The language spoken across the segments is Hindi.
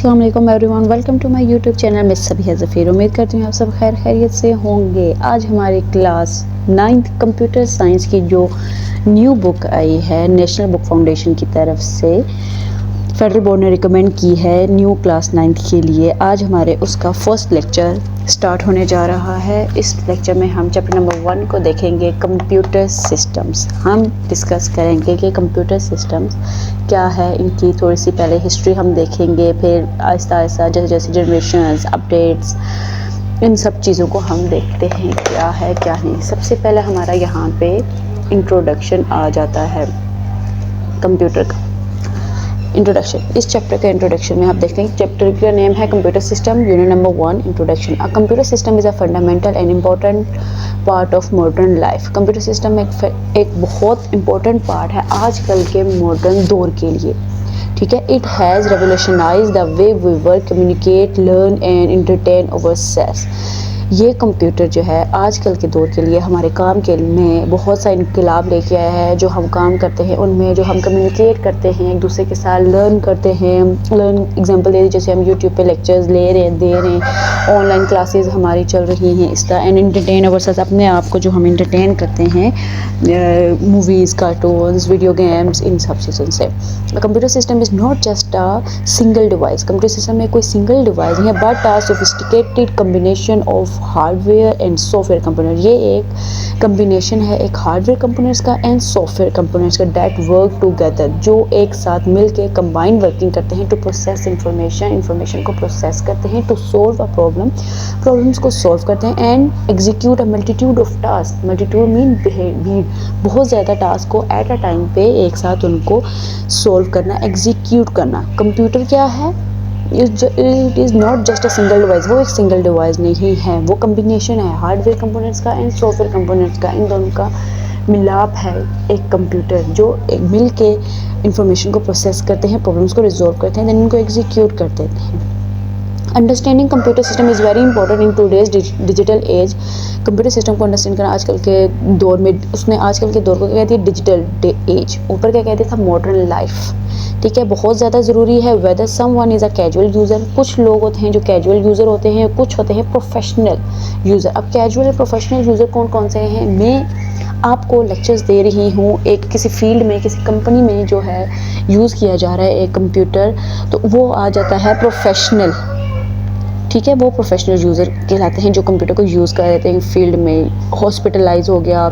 अस्सलाम वालेकुम everyone, welcome to my YouTube channel miss Sabiha Zafeer. उम्मीद करती हूँ आप सब खैर खैरियत से होंगे। आज हमारी क्लास 9th कंप्यूटर साइंस की जो न्यू बुक आई है नेशनल बुक फाउंडेशन की तरफ से, फेडरल बोर्ड ने रिकमेंड की है न्यू क्लास 9th के लिए। आज हमारे उसका फर्स्ट लेक्चर स्टार्ट होने जा रहा है। इस लेक्चर में हम चैप्टर नंबर 1 को देखेंगे, कंप्यूटर सिस्टम्स। हम डिस्कस करेंगे कि कंप्यूटर सिस्टम्स क्या है, इनकी थोड़ी सी पहले हिस्ट्री हम देखेंगे, फिर आहिस्ता आहिस्ता जैसे जैसे जनरेशंस अपडेट्स इन सब चीज़ों को हम देखते हैं क्या है क्या नहीं। सबसे पहले हमारा यहाँ पे इंट्रोडक्शन आ जाता है कंप्यूटर का। इंट्रोडक्शन, इस चैप्टर के इंट्रोडक्शन में आप देखते हैं चैप्टर का नेम है computer system, unit number 1, introduction. A computer system is a fundamental and important part of modern life. Computer system एक बहुत इंपॉर्टेंट पार्ट है आजकल के मॉडर्न दौर के लिए, ठीक है। It has revolutionise the way we work, communicate, learn and entertain ourselves. ये कंप्यूटर जो है आजकल के दौर के लिए हमारे काम के में बहुत सा इनकलाब लेके आया है। जो हम काम करते हैं उनमें, जो हम कम्युनिकेट करते हैं एक दूसरे के साथ, लर्न करते हैं, लर्न एग्जांपल दे, जैसे हम यूट्यूब पे लेक्चर्स ले रहे हैं, दे रहे हैं, ऑनलाइन क्लासेस हमारी चल रही हैं इस तरह, एंड एंटरटेन ओवरसेस, अपने आप को जो हम एंटरटेन करते हैं मूवीज़, कार्टून्स, वीडियो गेम्स, इन सब चीज़ों से। Computer system is not just a single device. Computer system में कोई सिंगल डिवाइस नहीं है, but a sophisticated combination of hardware and software component. ये एक कम्बिनेशन है एक हार्डवेयर कंपोनेंट्स का एंड सॉफ्टवेयर कंपोनेंट्स का, दैट वर्क टुगेदर, जो एक साथ मिलके कंबाइन वर्किंग करते हैं टू प्रोसेस इंफॉर्मेशन को प्रोसेस करते हैं, टू सोल्व अ प्रॉब्लम्स को सॉल्व करते हैं, and execute a multitude of task. Multitude mean भीड़, बहुत ज़्यादा टास्क को एट अ टाइम पे एक साथ उनको सॉल्व करना, एग्जीक्यूट करना। कंप्यूटर क्या है? It is not just a single device. वो एक सिंगल डिवाइस नहीं है, वो कम्बिनेशन है हार्डवेयर कंपोनेंट्स का एंड सॉफ्टवेयर कंपोनेंट्स का। इन दोनों का मिलाप है एक कंप्यूटर, जो एक मिल के इंफॉर्मेशन को प्रोसेस करते हैं, प्रॉब्लम्स को रिजॉल्व करते हैं, देन इनको एग्जीक्यूट कर देते हैं। Understanding computer system is very important in today's digital age. Computer system को अंडरस्टैंड करना आजकल के दौर में, उसने आजकल के दौर को क्या कहती है? Digital age. ऊपर क्या कहते था? मॉडर्न लाइफ, ठीक है, बहुत ज़्यादा ज़रूरी है। Whether someone is a casual user, कुछ लोग होते हैं जो कैजुअल यूज़र होते हैं, कुछ होते हैं प्रोफेशनल यूज़र। अब कैजुअल और प्रोफेशनल यूज़र कौन कौन से हैं? मैं आपको लेक्चर्स दे रही हूँ एक किसी फील्ड में, किसी कंपनी में जो है यूज़ किया जा रहा है एक कंप्यूटर, तो वो आ जाता है प्रोफेशनल, ठीक है। वो प्रोफेशनल यूज़र कहलाते हैं जो कंप्यूटर को यूज़ कर रहे थे फील्ड में, हॉस्पिटलाइज हो गया,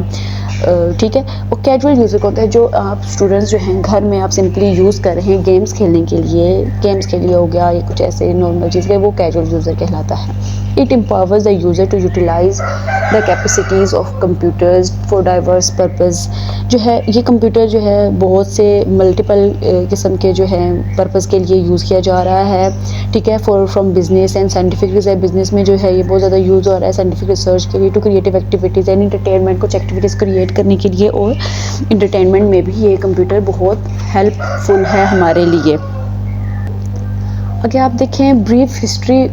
ठीक है। और कैजुअल यूज़र को होता है जो आप स्टूडेंट्स जो हैं घर में आप सिंपली यूज़ कर रहे हैं गेम्स खेलने के लिए, गेम्स के लिए हो गया या कुछ ऐसे नॉर्मल चीज़ के, वो कैजुअल यूज़र कहलाता है। It empowers the user to utilise the capacities of computers for diverse purpose. जो है ये कंप्यूटर जो है बहुत से मल्टीपल किस्म के जो है पर्पज़ के लिए यूज़ किया जा रहा है, ठीक है। For from business and scientific research, business में जो है ये बहुत ज़्यादा यूज़ हो रहा है साइंटिफिक रिसर्च के लिए, to creative activities and entertainment, कुछ एक्टिविटीज़ क्रिएट करने के लिए, और इंटरटेनमेंट में भी ये कंप्यूटर बहुत हेल्पफुल है हमारे लिए। अगर आप देखें brief history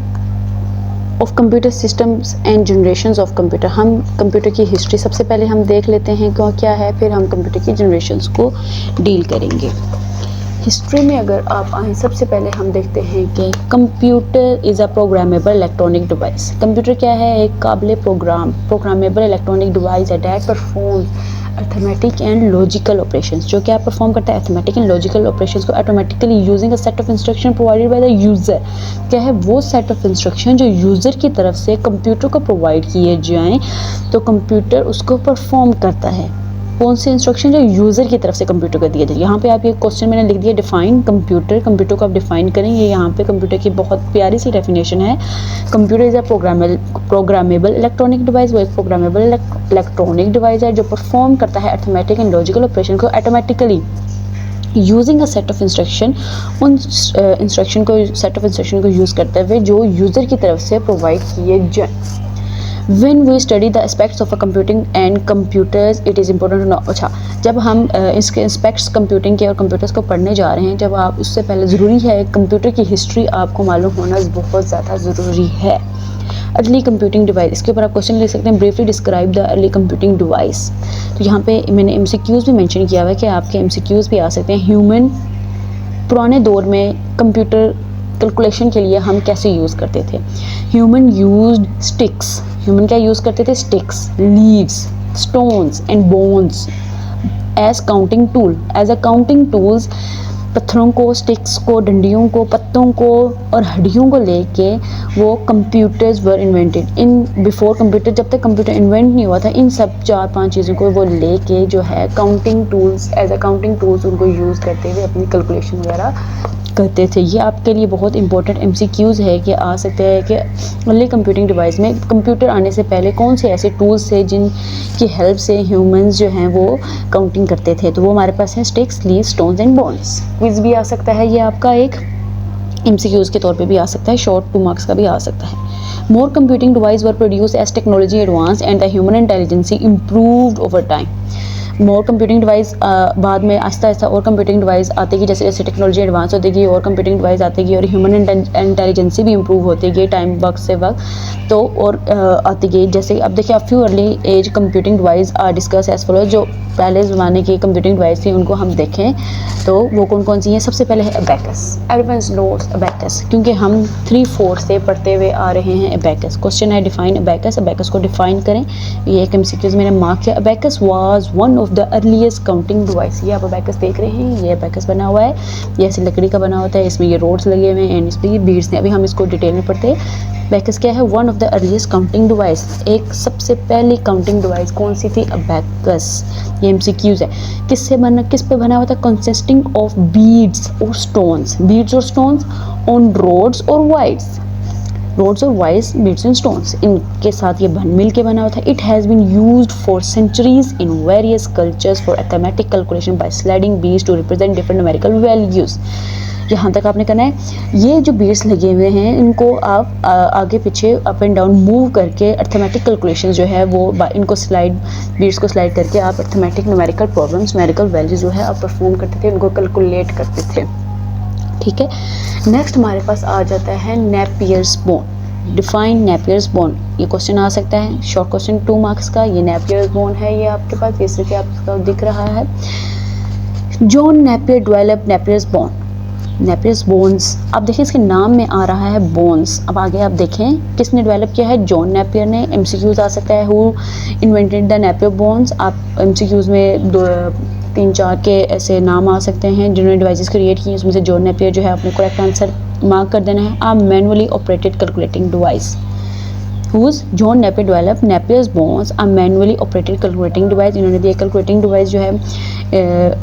of computer systems and generations of computer, हम कंप्यूटर की हिस्ट्री सबसे पहले हम देख लेते हैं क्या है, फिर हम कंप्यूटर की जनरेशंस को डील करेंगे। हिस्ट्री में अगर आप आएँ, सबसे पहले हम देखते हैं कि computer is a programmable electronic device. Computer क्या है? एक काबिल प्रोग्रामेबल इलेक्ट्रॉनिक डिवाइस है that performs arithmetic and logical operations, जो क्या परफॉर्म करता है? अर्थमेटिक एंड लॉजिकल ऑपरेशंस को automatically using a set of instruction provided by the user. क्या है? वो सेट ऑफ इंस्ट्रक्शन जो यूज़र की तरफ से कंप्यूटर को प्रोवाइड किए जाएँ तो कंप्यूटर उसको परफॉर्म करता है। कौन से इंस्ट्रक्शन? जो यूज़र की तरफ से कंप्यूटर को दिया जाए। यहाँ पे आप ये क्वेश्चन मैंने लिख दिया, डिफाइन कंप्यूटर। कंप्यूटर को आप डिफाइन करें, ये यहाँ पे कंप्यूटर की बहुत प्यारी सी डेफिनेशन है। Computer is a programmable electronic device. वो एक प्रोग्रामेबल इलेक्ट्रॉनिक डिवाइस है जो परफॉर्म करता है अर्थमेटिक एंड लॉजिकल ऑपरेशन को automatically using a set of instruction. उन इंस्ट्रक्शन को, सेट ऑफ इंस्ट्रक्शन को यूज़ करते हुए जो यूज़र की तरफ से प्रोवाइड किए जाए। When we study the aspects of a computing and computers, it is important to know। अच्छा, जब हम इसके एस्पेक्ट्स कंप्यूटिंग के और कंप्यूटर्स को पढ़ने जा रहे हैं, जब आप उससे पहले ज़रूरी है कंप्यूटर की हिस्ट्री आपको मालूम होना बहुत ज़्यादा ज़रूरी है। अर्ली कंप्यूटिंग डिवाइस, इसके ऊपर आप क्वेश्चन लिख सकते हैं, briefly describe the early computing device. तो यहाँ पे मैंने MCQs भी मेंशन किया हुआ है कि आपके MCQs भी आ सकते हैं। ह्यूमन, पुराने दौर में कंप्यूटर कैलकुलेशन के लिए हम कैसे यूज़ करते थे। ह्यूमन यूज्ड स्टिक्स, ह्यूमन क्या यूज़ करते थे, sticks, leaves, stones and bones as counting tool, as a counting tools. पत्थरों को, स्टिक्स को, डंडियों को, पत्तों को और हड्डियों को लेके वो computers were invented. In before computer, जब तक कंप्यूटर इन्वेंट नहीं हुआ था, इन सब 4-5 चीज़ों को वो लेके जो है counting tools, as a counting tools उनको यूज़ करते हुए अपनी कैलकुलेशन वगैरह करते थे। ये आपके लिए बहुत इंपॉर्टेंट MCQs है कि आ सकते हैं कि अर्ली कंप्यूटिंग डिवाइस में, कंप्यूटर आने से पहले कौन से ऐसे टूल्स थे जिनकी हेल्प से ह्यूमंस जो हैं वो काउंटिंग करते थे। तो वो हमारे पास है sticks, leaves, stones and bones. Quiz भी आ सकता है ये आपका एक MCQs के तौर पे भी आ सकता है, शॉर्ट 2 मार्क्स का भी आ सकता है। More computing device were produce as technology advance and the human intelligence improved over time. More computing device बाद में आहिस्ता आहिस्ता और कंप्यूटिंग डिवाइस आती गई, जैसे जैसे टेक्नोलॉजी एडवांस होती गई और कंप्यूटिंग डिवाइस आती गई और ह्यूमन इंटेलिजेंसी भी इम्प्रूव होती गई टाइम वक्त से वक्त, तो और आती गई। जैसे अब देखिए, few early age computing device are discuss as follow. जो पहले ज़माने की कंप्यूटिंग डिवाइस थी उनको हम देखें तो वो कौन कौन सी हैं। सबसे पहले है अबैकस, एवरीवन नोस अबैकस, क्योंकि हम 3-4 से पढ़ते हुए आ रहे हैं अबैकस। क्वेश्चन है डिफाइन अबैकस, अबैकस को डिफाइन करें। ये एक MCQs मैंने मार्क किया। Abacus was one of the earliest counting device. ये आप अबैकस देख रहे हैं, ये अबैकस बना हुआ है, ये ऐसी लकड़ी का बना होता है, इसमें ये रोड्स लगे हुए हैं एंड इस पर ये बीड्स हैं। अभी हम इसको डिटेल में पढ़ते हैं। अबैकस क्या है, one of the earliest counting device. एक सबसे पहली काउंटिंग डिवाइस कौन सी थी, अबैकस। ये MCQs है। किस पे बना हुआ था, कंसिस्टिंग ऑफ बीड्स और स्टोन्स, बीड्स और स्टोन्स ऑन रोड्स और वाइड्स, रोड्स और वाइस, बीड्स एंड स्टोन्स, इनके साथ ये मिल के बना हुआ था। It has been used for centuries in various cultures for arithmetic calculation by sliding beads to represent different numerical values. यहाँ तक आपने करना है। ये जो बीड्स लगे हुए हैं इनको आप आगे पीछे अप एंड डाउन मूव करके अर्थमेटिक कैलकुलेशन जो है वो इनको बीड्स को स्लाइड करके आप arithmetic numerical problems, numerical value जो है आप परफॉर्म करते थे, उनको कैलकुलेट करते थे। ठीक है, नेक्स्ट हमारे पास आ जाता है Napier's bone. Define Napier's bone, ये क्वेश्चन आ सकता है, शॉर्ट क्वेश्चन 2 मार्क्स का। ये नेपियर्स बोन है, ये आपके पास जैसे कि आपको दिख रहा है। John Napier develop Napier's bone, Napier's bones. अब देखिए इसके नाम में आ रहा है बोन्स। अब आगे आप देखें किसने डेवलप किया है, जॉन नेपियर ने। MCQs आ सकता है, who invented the Napier bones. आप MCQs में 3-4 के ऐसे नाम आ सकते हैं जिन्होंने डिवाइसेस क्रिएट की, उसमें से जॉन नेपियर जो है अपने करेक्ट आंसर मार्क कर देना है। A manually operated calculating device, whose John Napier develop Napier's bones, a manually operated calculating device. इन्होंने भी एक कैलकुलेटिंग डिवाइस जो है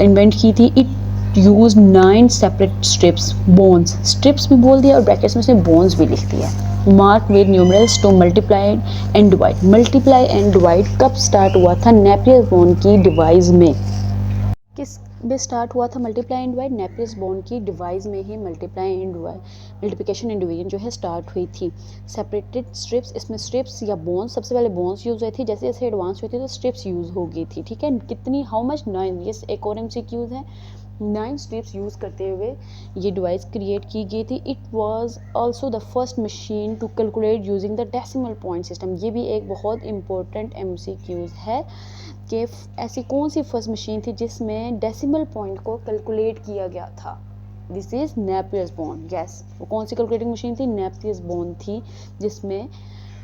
इन्वेंट की थी। It use 9 separate strips, bones, strips भी बोल दिया और ब्रैकेट्स में से बोन्स भी लिख दिया। Mark with numerals to multiply and divide. Multiply and divide कब स्टार्ट हुआ था नेपियर्स बोन की डिवाइस में, किस में स्टार्ट हुआ था multiply and divide, Napier's bone की डिवाइस में ही multiply and divide, multiplication and division जो है स्टार्ट हुई थी। सेपरेटेड स्ट्रिप्स, इसमें स्ट्रिप्स या बोन्स, सबसे पहले बोन्स यूज़ हुई थी, जैसे जैसे एडवांस हुई थी तो स्ट्रिप्स यूज़ हो गई थी। ठीक है, कितनी, हाउ मच, 9। ये एक और MCQs है, 9 स्ट्रिप्स यूज़ करते हुए ये डिवाइस क्रिएट की गई थी। It was also the first machine to calculate using the decimal point system. ये भी एक बहुत इंपॉर्टेंट MCQs है कि ऐसी कौन सी फर्स्ट मशीन थी जिसमें डेसिमल पॉइंट को कैलकुलेट किया गया था। This is Napier's bone. Yes, वो कौन सी कैलकुलेटिंग मशीन थी, नेपियर्स बोन थी, जिसमें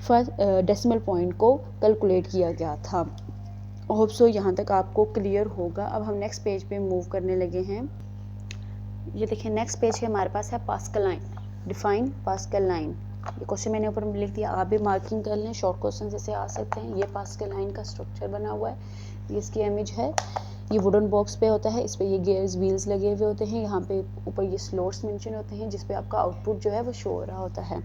फर्स्ट डेसिमल पॉइंट को कैलकुलेट किया गया था। होप सो यहाँ तक आपको क्लियर होगा। अब हम नेक्स्ट पेज पे मूव करने लगे हैं। ये देखिए नेक्स्ट पेज के हमारे पास है pascal line. Define pascal line, ये क्वेश्चन मैंने ऊपर लिख दिया, आप भी मार्किंग कर लें, शॉर्ट क्वेश्चन जैसे आ सकते हैं। ये पास्कल लाइन का स्ट्रक्चर बना हुआ है, ये इसकी इमेज है। ये वुडन बॉक्स पे होता है, इस पे ये गेयर्स व्हील्स लगे हुए होते हैं, यहाँ पे ऊपर ये स्लॉट्स मेंशन होते हैं जिस पे आपका आउटपुट जो है वो शो हो रहा होता है।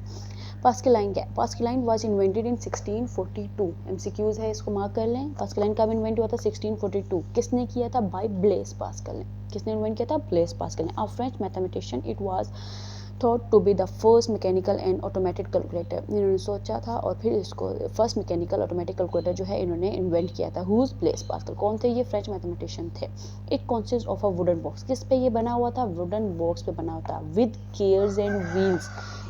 पास्कल लाइन क्या है, pascal line was invented in 1642। MCQs है, इसको मार्क कर लें। पास्कल लाइन कब इन्वेंट हुआ था, 1642। किसने किया था, बाय ब्लेस पास्कल ने। किसने इन्वेंट किया था, ब्लेस पास्कल ने, a French mathematician. It was thought to be the first mechanical and automated calculator. इन्होंने सोचा था और फिर इसको फर्स्ट मैकेनिकल ऑटोमेटिक कैलकुलेटर जो है इन्होंने इन्वेंट किया था। हुज ब्लेस पास्कल, कौन थे ये, फ्रेंच मैथमेटिशियन थे। It consist of a wooden box, किस पे ये बना हुआ था, वुडन बॉक्स पे बना हुआ था, with gears and wheels.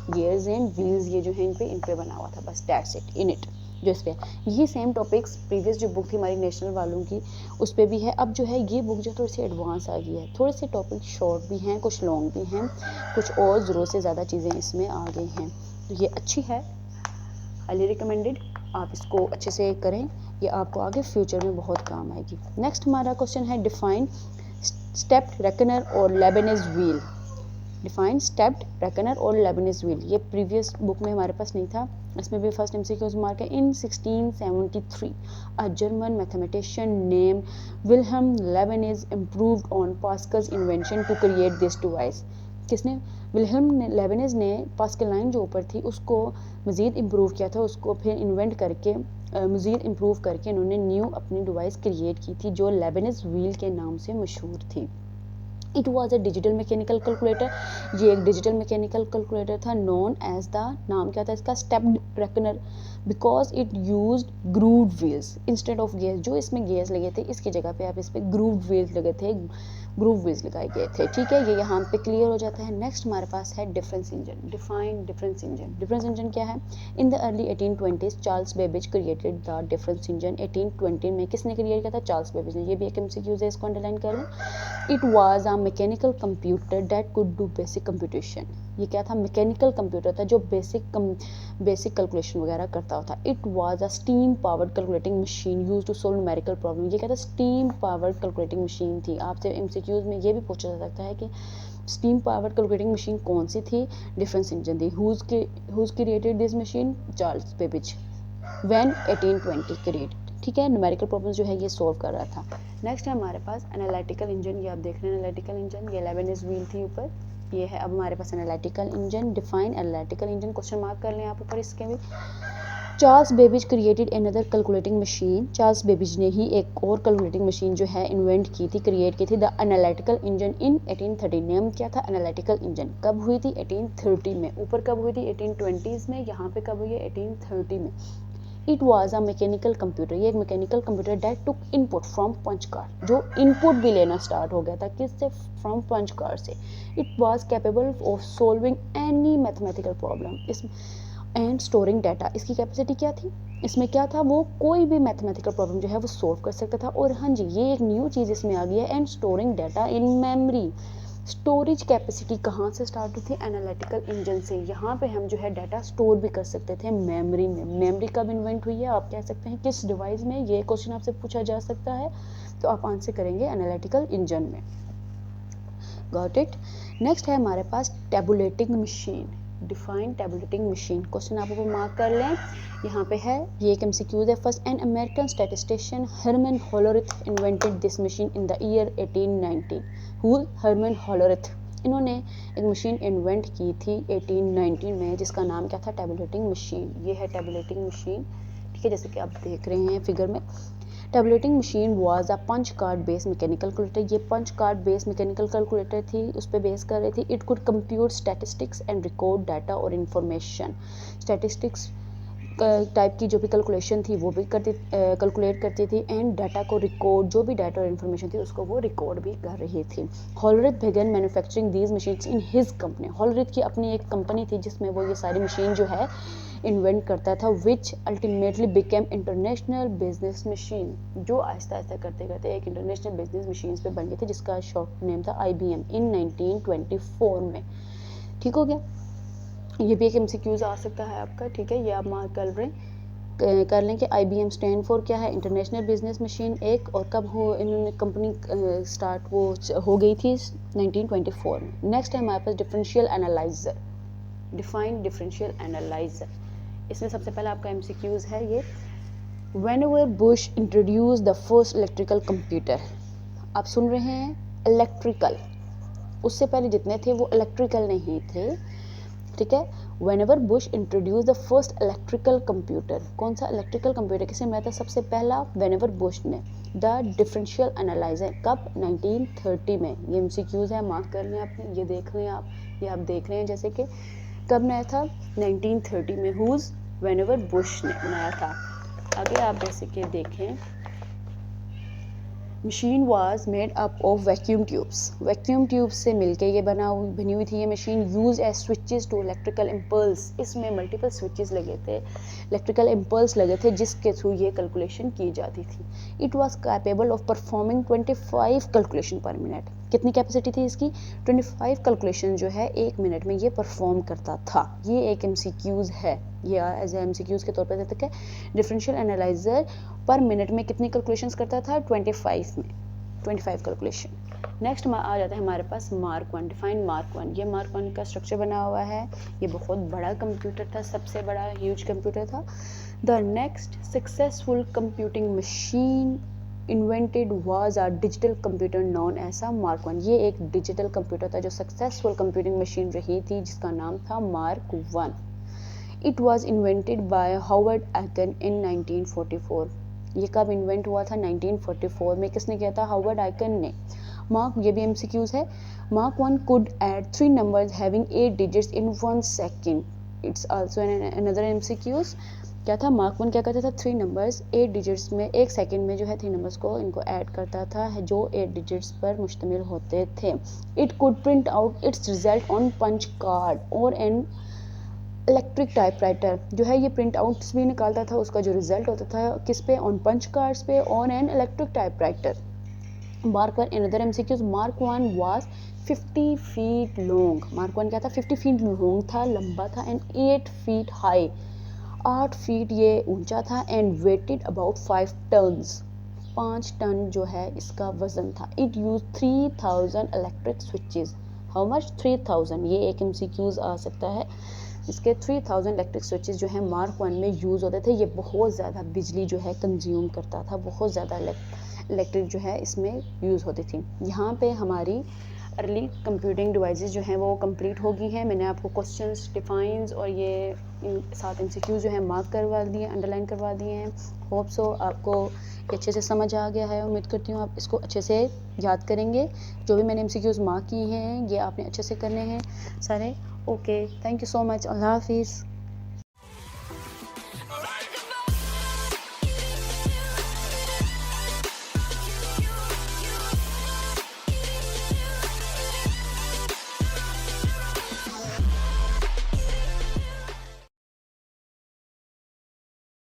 Gears and wheels ये जो है इन पे बना हुआ था, बस दैट्स इट इन इट। जो इस पे यही सेम टॉपिक्स प्रीवियस जो बुक थी हमारी नेशनल वालों की उस पर भी है। अब जो है ये बुक जो थोड़ी सी एडवांस आ गई है, थोड़े से टॉपिक शॉर्ट भी हैं, कुछ लॉन्ग भी हैं, कुछ और ज़रूरत से ज़्यादा चीज़ें इसमें आ गई हैं। तो ये अच्छी है, हाईली रिकमेंडेड, आप इसको अच्छे से करें, ये आपको आगे फ्यूचर में बहुत काम आएगी। नेक्स्ट हमारा क्वेश्चन है डिफाइन स्टेप्ड रेकनर और Lebanese wheel. Define stepped reckoner और लेबनीज व्हील, ये प्रीवियस बुक में हमारे पास नहीं था, इसमें भी फर्स्ट एमसीक्यूज मार्क है। In 1673 a German mathematician name Wilhelm Leibniz improved on Pascal's invention to create this device. किसने? विल्हेम लेबनीज ने पास्कल लाइन जो ऊपर थी उसको मज़ीद इम्प्रूव किया था, उसको फिर इन्वेंट करके मज़ीद इम्प्रूव करके इन्होंने न्यू अपनी डिवाइस क्रिएट की थी जो लेबनीज व्हील के नाम से मशहूर थी। It was a digital mechanical calculator, ये एक डिजिटल मैकेनिकल कैलकुलेटर था, नोन एज द, नाम क्या था इसका, stepped reckoner, because it used grooved wheels instead of gears. जो इसमें गियर्स लगे थे इसकी जगह पे आप इस पे ग्रूव्ड व्हील्स लगे थे, ग्रूव व्हील्स लगाए गए थे। ठीक है, ये यहाँ पे क्लियर हो जाता है। नेक्स्ट हमारे पास है difference engine. Define difference engine. Difference engine क्या है? In the early 1820s Charles Babbage created the difference engine. 1820 में किसने क्रिएट किया था? चार्ल्स बेबेज ने। ये भी एक एमसीक्यूज है, इसको अंडरलाइन कर लें। It was a mechanical computer that could do basic computation. ये क्या था? मैकेनिकल कंप्यूटर था जो बेसिक कैलकुलेशन वगैरह करता था। It was a steam powered calculating machine use to solve numerical problem. ये क्या था? स्टीम पावर्ड कैलकुलेटिंग मशीन थी। आपसे एमसीक्यूज में ये भी पूछा जा सकता है कि स्टीम पावर्ड कैलकुलेटिंग मशीन कौन सी थी? डिफरेंस इंजन थी। Who created this machine? Charles Babbage. When 1820 created. ठीक है, न्यूमेरिकल प्रॉब्लम जो है ये सॉल्व कर रहा था। नेक्स्ट है हमारे पास एनालिटिकल इंजन। ये आप देख रहे हैं एनालिटिकल इंजन, ये 11 व्हील थी ऊपर, ये है अब हमारे पास analytical engine. Define analytical engine, question mark कर लें आप ऊपर इसके भी। Charles Babbage created another calculating machine. Charles Babbage ने ही एक और कैलकुलेटिंग मशीन जो है इन्वेंट की थी, क्रिएट की थी, the analytical engine in 1830। Name क्या था? Analytical engine. कब हुई थी? 1830 में। ऊपर कब हुई थी? 1820s में। यहाँ पे कब हुई है? 1830 में। It was a mechanical computer, ये एक mechanical computer that took input from punch card, जो इनपुट भी लेना स्टार्ट हो गया था। किससे? फ्रॉम पंच कार्ड से। It was capable of solving any mathematical problem is and storing data. इसकी कैपेसिटी क्या थी? इसमें क्या था? वो कोई भी मैथमेटिकल प्रॉब्लम जो है वो सोल्व कर सकता था। और हाँ जी, ये एक न्यू चीज़ इसमें आ गई है, and storing data in memory. Storage capacity कहाँ से स्टार्ट हुई थी? एनालिटिकल इंजन से। यहाँ पे हम जो है डाटा स्टोर भी कर सकते थे मेमोरी में। मेमोरी कब इन्वेंट हुई है? आप कह सकते हैं किस डिवाइस में? ये क्वेश्चन आपसे पूछा जा सकता है, तो आप आंसर करेंगे एनालिटिकल इंजन में। Got it. नेक्स्ट है हमारे पास tabulating machine. Define tabulating machine, question आप ऊपर मार्क कर लें, यहाँ पे है, ये एक एमसीक्यूज है। First, an American statistician Herman Hollerith invented this machine in the year 1819। Who? Herman Hollerith. इन्होंने एक मशीन इन्वेंट की थी 1819 में, जिसका नाम क्या था? Tabulating machine. ये है टेबुलेटिंग मशीन। ठीक है, जैसे कि आप देख रहे हैं फिगर में। Tabulating machine was a punch card based mechanical calculator. ये punch card based mechanical calculator थी, उस पर बेस कर रही थी। It could compute statistics and record data और इन्फॉर्मेशन। स्टैटिस्टिक्स टाइप की जो भी कैलकुलेशन थी वो भी कैलकुलेट करती थी, एंड डाटा को रिकॉर्ड, जो भी डाटा और इन्फॉर्मेशन थी उसको वो रिकॉर्ड भी कर रही थी। Hollerith began manufacturing these machines in his company. Hollerith की अपनी एक कंपनी थी जिसमें वो ये सारी मशीन जो है इन्वेंट करता था, which ultimately became international business machine, जो आहिस्ता आहिस्ता करते करते एक इंटरनेशनल बिजनेस मशीन पे बन गई थी, जिसका शॉर्ट नेम था IBM इन 1924 में। ठीक हो गया, ये भी एक एमसीक्यूज आ सकता है आपका। ठीक है, ये आप मार्क कर लें कि IBM स्टैंड फॉर क्या है? इंटरनेशनल बिजनेस मशीन एक, और कब हो इन्होंने कंपनी स्टार्ट वो हो गई थी? 1924 में। नेक्स्ट है हमारे पास differential analyser. Define differential analyser, इसमें सबसे पहला आपका एमसीक्यूज है ये। Whenever Bush introduce the first electrical computer. आप सुन रहे हैं इलेक्ट्रिकल, उससे पहले जितने थे वो इलेक्ट्रिकल नहीं थे। ठीक है, whenever Bush introduce the first electrical computer. कौन सा इलेक्ट्रिकल कंप्यूटर किसे मिला था सबसे पहला? व्हेनेवर बुश ने। द डिफरेंशियल एनालाइजर कब? 1930 में। ये एमसीक्यूज है, मार्क कर लें आपने, ये देख लें आप, ये आप देख रहे हैं जैसे कि कब बनाया था? 1930 में। हुज? व्हेनेवर बुश ने बनाया था। आगे आप जैसे कि देखें, machine was made up of vacuum tubes से मिलके ये बनी हुई थी ये machine. Use as switches to electrical impulse, इसमें मल्टीपल स्विचेस लगे थे, इलेक्ट्रिकल इम्पल्स लगे थे जिसके थ्रू ये कैलकुलेशन की जाती थी। It was capable of performing 25 calculation पर मिनट। कितनी कैपेसिटी थी इसकी? 25 कैलकुलेशन जो है एक मिनट में ये परफॉर्म करता था। ये एक MCQs है, ये एज ए MCQs के तौर पर देते हैं। डिफरेंशियल एनालाइजर पर मिनट में कितनी कैलकुलेशंस करता था? 25 कैलकुलेशन। नेक्स्ट आ जाता है हमारे पास मार्क 1। Define mark 1। ये मार्क 1 का स्ट्रक्चर बना हुआ है। ये बहुत बड़ा कंप्यूटर था, सबसे बड़ा ह्यूज कंप्यूटर था। The next successful computing machine invented was a digital computer known as mark 1। ये एक डिजिटल कंप्यूटर था जो सक्सेसफुल कंप्यूटिंग मशीन रही थी जिसका नाम था Mark 1। It was invented by Howard Aiken in 1944। ये कब इन्वेंट हुआ था? 1944 में। किसने किया था? हावर्ड आइकन ने। मार्क, ये भी MCQs है। Mark 1 could add 3 numbers having 8 digits in 1 second. It's also another MCQs। क्या था? मार्क 1 क्या करता था? 3 नंबर्स 8 डिजिट्स में, 1 सेकेंड में जो है 3 नंबर्स को इनको ऐड करता था जो 8 डिजिट्स पर मुश्तमिल होते थे। It could print out its result on punch card और एन इलेक्ट्रिक टाइपराइटर। जो है ये प्रिंट आउट्स भी निकालता था, उसका जो रिजल्ट होता था किस पे? ऑन पंच कार्ड्स पे, on an electric typewriter. Mark 1 another MCQs। Mark 1 was 50 feet long. Mark 1 क्या था? 50 फीट लॉन्ग था, लंबा था, एंड 8 फीट हाई, 8 फीट ये ऊंचा था, and weighted about 5 tons, 5 ton जो है इसका वजन था। It use 3000 electric switches. How much? 3000। ये एक MCQs आ सकता है। इसके 3000 इलेक्ट्रिक स्विचेस जो है मार्क 1 में यूज़ होते थे। ये बहुत ज़्यादा बिजली जो है कंज्यूम करता था, बहुत ज़्यादा इलेक्ट्रिक जो है इसमें यूज़ होती थी। यहाँ पे हमारी अर्ली कंप्यूटिंग डिवाइसेस जो हैं वो कंप्लीट हो गई हैं। मैंने आपको क्वेश्चंस, डिफाइंस और ये इन 7 MCQs जो है मार्क करवा दिए, अंडरलाइन करवा दिए हैं। होप सो आपको अच्छे से समझ आ गया है। उम्मीद करती हूँ आप इसको अच्छे से याद करेंगे। जो भी मैंने MCQs मार्क किए हैं ये आपने अच्छे से करने हैं सारे। Okay, thank you so much. अल्लाह हाफिज़।